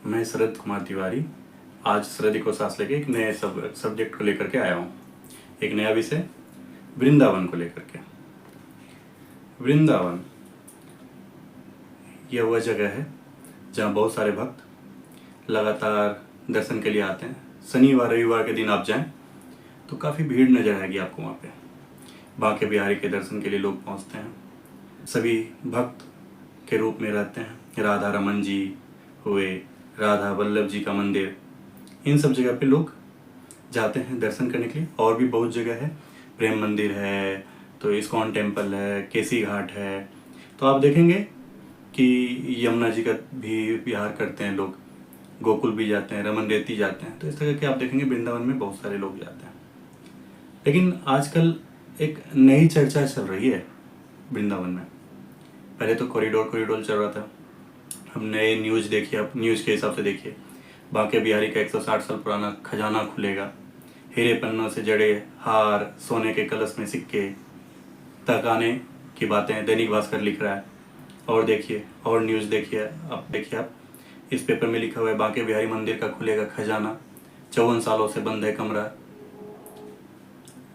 मैं शरद कुमार तिवारी आज शरद को सांस लेके एक नए सब्जेक्ट को लेकर के आया हूँ। एक नया विषय वृंदावन को लेकर के। वृंदावन यह वह जगह है जहाँ बहुत सारे भक्त लगातार दर्शन के लिए आते हैं। शनिवार रविवार के दिन आप जाएं तो काफ़ी भीड़ नजर आएगी आपको वहाँ पे। बांके बिहारी के दर्शन के लिए लोग पहुँचते हैं। सभी भक्त के रूप में रहते हैं। राधा रमन जी हुए, राधा वल्लभ जी का मंदिर, इन सब जगह पे लोग जाते हैं दर्शन करने के लिए। और भी बहुत जगह है, प्रेम मंदिर है, तो इस्कॉन टेम्पल है, केसी घाट है। तो आप देखेंगे कि यमुना जी का भी विहार करते हैं लोग, गोकुल भी जाते हैं, रमन रेती जाते हैं। तो इस तरह के आप देखेंगे वृंदावन में बहुत सारे लोग जाते हैं। लेकिन आजकल एक नई चर्चा चल रही है वृंदावन में। पहले तो कॉरिडोर चल रहा था। हम नए न्यूज़ देखिए, आप न्यूज़ के हिसाब से देखिए, बांके बिहारी का 160 साल पुराना खजाना खुलेगा। हीरे पन्नों से जड़े हार, सोने के कलश में सिक्के तक आने की बातें दैनिक भास्कर लिख रहा है। और देखिए, और न्यूज़ देखिए, आप इस पेपर में लिखा हुआ है बांके बिहारी मंदिर का खुलेगा खजाना, 54 सालों से बंद है कमरा।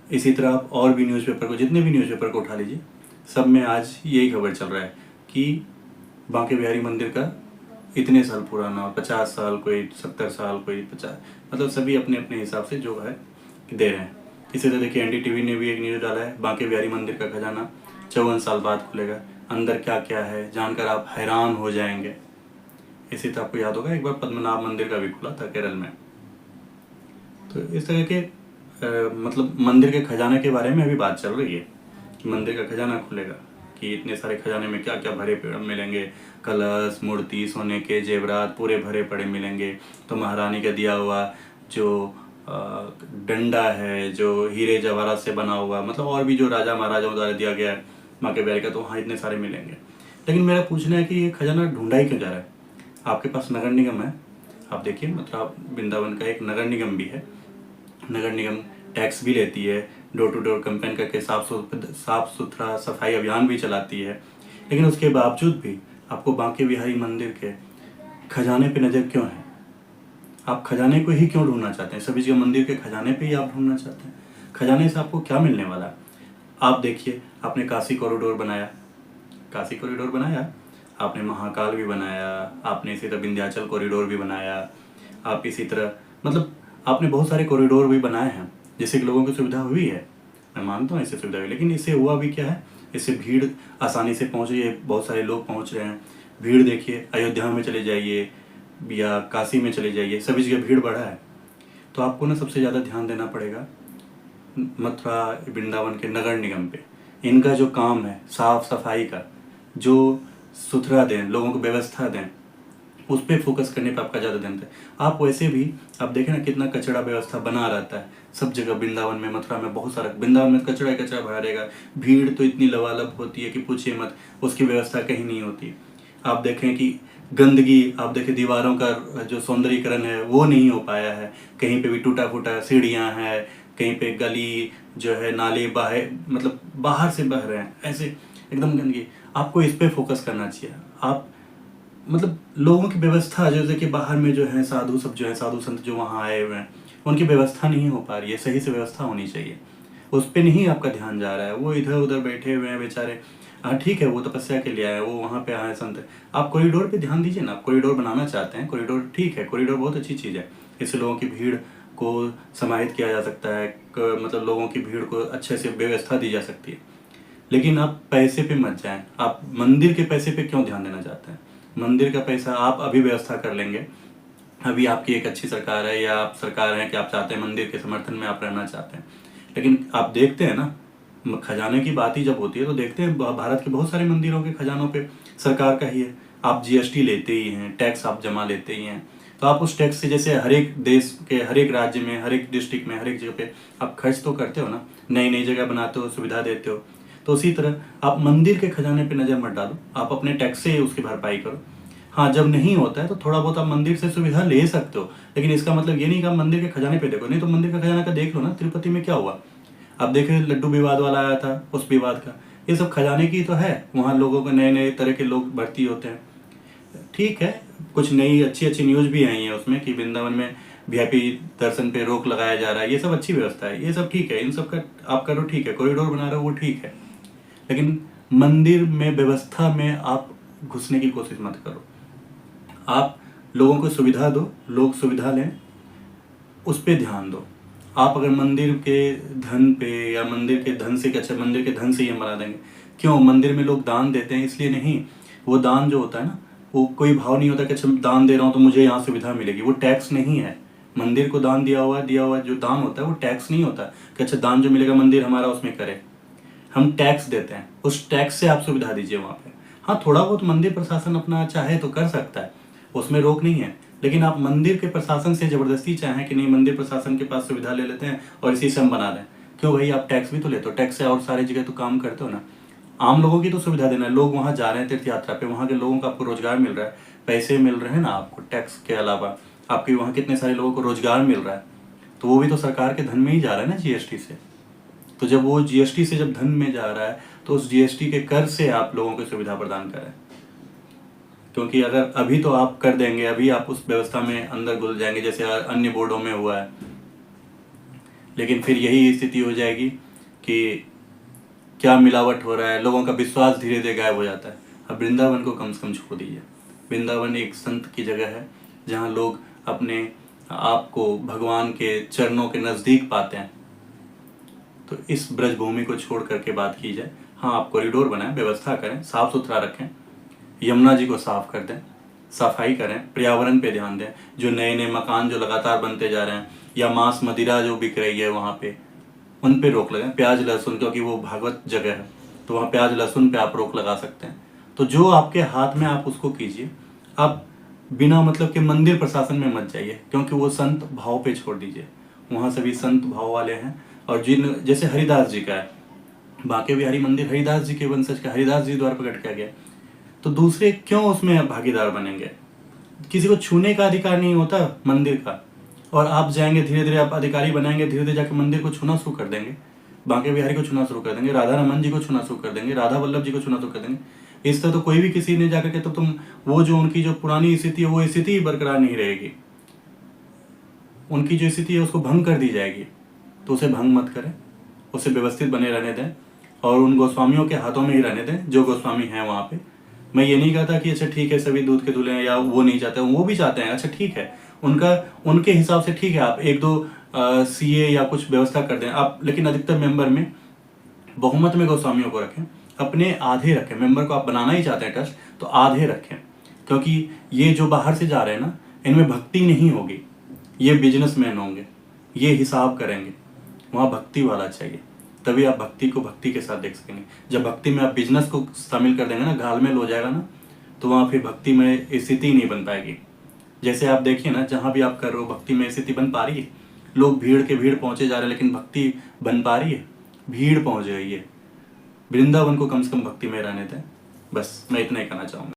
इसी तरह आप और भी न्यूज़पेपर को, जितने भी न्यूज़पेपर को उठा लीजिए, सब में आज यही खबर चल रहा है कि बांके बिहारी मंदिर का इतने साल पुराना, 50 साल, कोई 70 साल, कोई 50, मतलब सभी अपने अपने हिसाब से जो है दे रहे हैं। इसी तरह देखिए एनडीटीवी ने भी एक न्यूज़ डाला है, बांके बिहारी मंदिर का खजाना 54 साल बाद खुलेगा, अंदर क्या क्या है जानकर आप हैरान हो जाएंगे। इसी तरह आपको याद होगा एक बार पद्मनाभ मंदिर का भी खुला था केरल में। तो इस तरह के मतलब मंदिर के खजाने के बारे में अभी बात चल रही है कि मंदिर का खजाना खुलेगा, कि इतने सारे खजाने में क्या क्या भरे पड़े मिलेंगे। कलश, मूर्ति, सोने के जेवरात पूरे भरे पड़े मिलेंगे। तो महारानी का दिया हुआ जो डंडा है, जो हीरे जवाहरात से बना हुआ, मतलब और भी जो राजा महाराजाओं द्वारा दिया गया है बांके बिहारी का, तो वहाँ इतने सारे मिलेंगे। लेकिन मेरा पूछना है कि ये खजाना ढूंढा ही क्यों जा रहा है? आपके पास नगर निगम है, आप देखिए, मतलब वृंदावन का एक नगर निगम भी है। नगर निगम टैक्स भी लेती है, डोर टू डोर कैंपेन करके साफ सुथरा सफाई अभियान भी चलाती है। लेकिन उसके बावजूद भी आपको बांके बिहारी मंदिर के खजाने पे नज़र क्यों है? आप खजाने को ही क्यों ढूंढना चाहते हैं? सभी जगह मंदिर के खजाने पे ही आप ढूंढना चाहते हैं। खजाने से आपको क्या मिलने वाला है? आप देखिए, आपने काशी कॉरिडोर बनाया, आपने महाकाल भी बनाया, आपने इसी तरह विंध्याचल कॉरिडोर भी बनाया, आप इसी तरह मतलब आपने बहुत सारे कॉरिडोर भी बनाए हैं, जिससे कि लोगों की सुविधा हुई है। मैं मानता हूँ इससे सुविधा हुई, लेकिन इससे हुआ भी क्या है? इससे भीड़ आसानी से पहुँच रही है, बहुत सारे लोग पहुँच रहे हैं। भीड़ देखिए, अयोध्या में चले जाइए या काशी में चले जाइए, सभी जगह भीड़ बढ़ा है। तो आपको ना सबसे ज़्यादा ध्यान देना पड़ेगा मथुरा वृंदावन के नगर निगम पे। इनका जो काम है साफ सफाई का, जो सुथरा दें, लोगों को व्यवस्था दें, उस पर फोकस करने पर आपका ज़्यादा ध्यान है। आप वैसे भी आप देखें ना कितना कचरा व्यवस्था बना रहता है सब जगह। वृंदावन में, मथुरा में बहुत सारा, वृंदावन में कचरा ही कचरा भरा रहेगा। भीड़ तो इतनी लबालब होती है कि पूछिए मत, उसकी व्यवस्था कहीं नहीं होती। आप देखें कि गंदगी, आप देखें दीवारों का जो सौंदर्यीकरण है वो नहीं हो पाया है। कहीं पे भी टूटा फूटा सीढ़ियाँ हैं, कहीं पे गली जो है, नाले मतलब बाहर से बह रहे हैं, ऐसे एकदम गंदगी। आपको इस पे फोकस करना चाहिए। आप मतलब लोगों की व्यवस्था, जैसे कि बाहर में जो है साधु सब जो है, साधु संत जो वहाँ आए हुए हैं, उनकी व्यवस्था नहीं हो पा रही है। सही से व्यवस्था होनी चाहिए, उस पर नहीं आपका ध्यान जा रहा है। वो इधर उधर बैठे हुए हैं बेचारे। हाँ ठीक है, वो तपस्या के लिए आए, वो वहाँ पे आए संत। आप कॉरिडोर पे ध्यान दीजिए ना। आप कॉरिडोर बनाना चाहते हैं, कॉरिडोर ठीक है, कॉरिडोर बहुत अच्छी चीज़ है। इससे लोगों की भीड़ को समाहित किया जा सकता है, मतलब लोगों की भीड़ को अच्छे से व्यवस्था दी जा सकती है। लेकिन आप पैसे पे मत जाएं। आप मंदिर के पैसे पे क्यों ध्यान देना चाहते हैं? मंदिर का पैसा आप अभी व्यवस्था कर लेंगे। अभी आपकी एक अच्छी सरकार है, या आप सरकार है कि आप चाहते हैं मंदिर के समर्थन में आप रहना चाहते हैं। लेकिन आप देखते हैं ना, खजाने की बात ही जब होती है तो देखते हैं भारत के बहुत सारे मंदिरों के खजानों पे सरकार का ही है। आप जीएसटी लेते ही हैं, टैक्स आप जमा लेते ही हैं। तो आप उस टैक्स से, जैसे हर एक देश के हर एक राज्य में, हर एक डिस्ट्रिक्ट में, हर एक जगह पे आप खर्च तो करते हो ना, नई नई जगह बनाते हो, सुविधा देते हो। तो उसी तरह आप मंदिर के खजाने पे नज़र मत डालो, आप अपने टैक्स से उसकी भरपाई करो। हाँ, जब नहीं होता है तो थोड़ा बहुत आप मंदिर से सुविधा ले सकते हो, लेकिन इसका मतलब ये नहीं कि आप मंदिर के खजाने पे देखो। नहीं तो मंदिर का खजाना का देख लो ना, तिरुपति में क्या हुआ। आप देखें, लड्डू विवाद वाला आया था, उस विवाद का, ये सब खजाने की तो है। वहाँ लोगों को नए नए तरह के लोग भर्ती होते हैं। ठीक है, कुछ नई अच्छी अच्छी न्यूज़ भी आई है उसमें कि वृंदावन में वीआईपी दर्शन पे रोक लगाया जा रहा है, ये सब अच्छी व्यवस्था है, ये सब ठीक है, इन सब का आप करो, ठीक है, कॉरिडोर बना रहे हो वो ठीक है, लेकिन मंदिर में व्यवस्था में आप घुसने की कोशिश मत करो। आप लोगों को सुविधा दो, लोग सुविधा लें, उस पर ध्यान दो। आप अगर मंदिर के धन पे या मंदिर के धन से, अच्छा मंदिर के धन से ही हम बना देंगे, क्यों? मंदिर में लोग दान देते हैं इसलिए नहीं, वो दान जो होता है ना, वो कोई भाव नहीं होता कि अच्छा दान दे रहा हूँ तो मुझे यहाँ सुविधा मिलेगी, वो टैक्स नहीं है। मंदिर को दान दिया हुआ जो दान होता है वो टैक्स नहीं होता कि अच्छा दान जो मिलेगा मंदिर हमारा उसमें करे। हम टैक्स देते हैं, उस टैक्स से आप सुविधा दीजिए वहाँ पे। हाँ, थोड़ा बहुत मंदिर प्रशासन अपना चाहे तो कर सकता है, उसमें रोक नहीं है, लेकिन आप मंदिर के प्रशासन से जबरदस्ती चाहें कि नहीं मंदिर प्रशासन के पास सुविधा ले लेते हैं और इसी से हम बना दें, क्यों भाई? आप टैक्स भी तो लेते हो, टैक्स से और सारी जगह तो काम करते हो ना। आम लोगों की तो सुविधा देना है, लोग वहाँ जा रहे हैं तीर्थ यात्रा पे, वहाँ के लोगों का आपको रोजगार मिल रहा है, पैसे मिल रहे हैं ना आपको टैक्स के अलावा, आपके वहाँ कितने सारे लोगों को रोजगार मिल रहा है, तो वो भी तो सरकार के धन में ही जा रहा है ना, जीएसटी से। तो जब वो जीएसटी से जब धन में जा रहा है तो उस जीएसटी के कर से आप लोगों को सुविधा प्रदान करें, क्योंकि अगर अभी तो आप कर देंगे, अभी आप उस व्यवस्था में अंदर घुल जाएंगे जैसे अन्य बोर्डों में हुआ है, लेकिन फिर यही स्थिति हो जाएगी कि क्या मिलावट हो रहा है, लोगों का विश्वास धीरे धीरे गायब हो जाता है। अब वृंदावन को कम से कम छोड़ दीजिए, वृंदावन एक संत की जगह है जहाँ लोग अपने आप को भगवान के चरणों के नज़दीक पाते हैं। तो इस ब्रजभूमि को छोड़ करके बात की जाए। हाँ, आप कॉरिडोर बनाएं, व्यवस्था करें, साफ सुथरा रखें, यमुना जी को साफ कर दें, सफाई करें, पर्यावरण पे ध्यान दें। जो नए नए मकान जो लगातार बनते जा रहे हैं या मांस मदिरा जो बिक रही है वहाँ पे, उन पे रोक लगाएं। प्याज लहसुन, क्योंकि वो भागवत जगह है तो वहाँ प्याज लहसुन पे आप रोक लगा सकते हैं। तो जो आपके हाथ में आप उसको कीजिए। आप बिना मतलब के मंदिर प्रशासन में मत जाइए, क्योंकि वो संत भाव पे छोड़ दीजिए, वहाँ सभी संत भाव वाले हैं। और जिन जैसे हरिदास जी का है, बांके बिहारी मंदिर हरिदास जी के वंशज का, हरिदास जी द्वारा प्रकट किया गया, तो दूसरे क्यों उसमें भागीदार बनेंगे? किसी को छूने का अधिकार नहीं होता मंदिर का, और आप जाएंगे धीरे धीरे, आप अधिकारी बनाएंगे, धीरे धीरे जाकर मंदिर को छूना शुरू कर देंगे, बांके बिहारी को छूना शुरू कर देंगे, राधा रमन जी को छूना शुरू कर देंगे, राधा वल्लभ जी को छूना शुरू कर देंगे। इस तरह तो कोई भी किसी ने जाकर के, तो तुम वो जो उनकी जो पुरानी स्थिति है वो स्थिति ही बरकरार नहीं रहेगी, उनकी जो स्थिति है उसको भंग कर दी जाएगी। तो उसे भंग मत करें, उसे व्यवस्थित बने रहने दें और उन गोस्वामियों के हाथों में ही रहने दें जो गोस्वामी हैं वहाँ पे। मैं ये नहीं कहता कि अच्छा ठीक है सभी दूध के दूल्हे हैं, या वो नहीं चाहते, वो भी चाहते हैं, अच्छा ठीक है, उनका उनके हिसाब से ठीक है, आप एक दो सीए या कुछ व्यवस्था कर दें आप, लेकिन अधिकतर मेंबर में बहुमत में गोस्वामियों को रखें, अपने आधे रखें। मेंबर को आप बनाना ही चाहते हैं ट्रस्ट तो आधे रखें, क्योंकि ये जो बाहर से जा रहे हैं ना, इनमें भक्ति नहीं होगी, ये बिजनेसमैन होंगे, ये हिसाब करेंगे, वहाँ भक्ति वाला चाहिए, तभी आप भक्ति को भक्ति के साथ देख सकेंगे। जब भक्ति में आप बिजनेस को शामिल कर देंगे ना, घालमेल हो जाएगा ना, तो वहाँ फिर भक्ति में स्थिति नहीं बन पाएगी। जैसे आप देखिए ना, जहाँ भी आप कर रहे हो भक्ति में स्थिति बन पा रही है, लोग भीड़ के भीड़ पहुंचे जा रहे हैं, लेकिन भक्ति बन पा रही है? भीड़ पहुंच रही है। वृंदावन को कम से कम भक्ति में रहने दें। बस मैं इतना ही कहना चाहूँगा।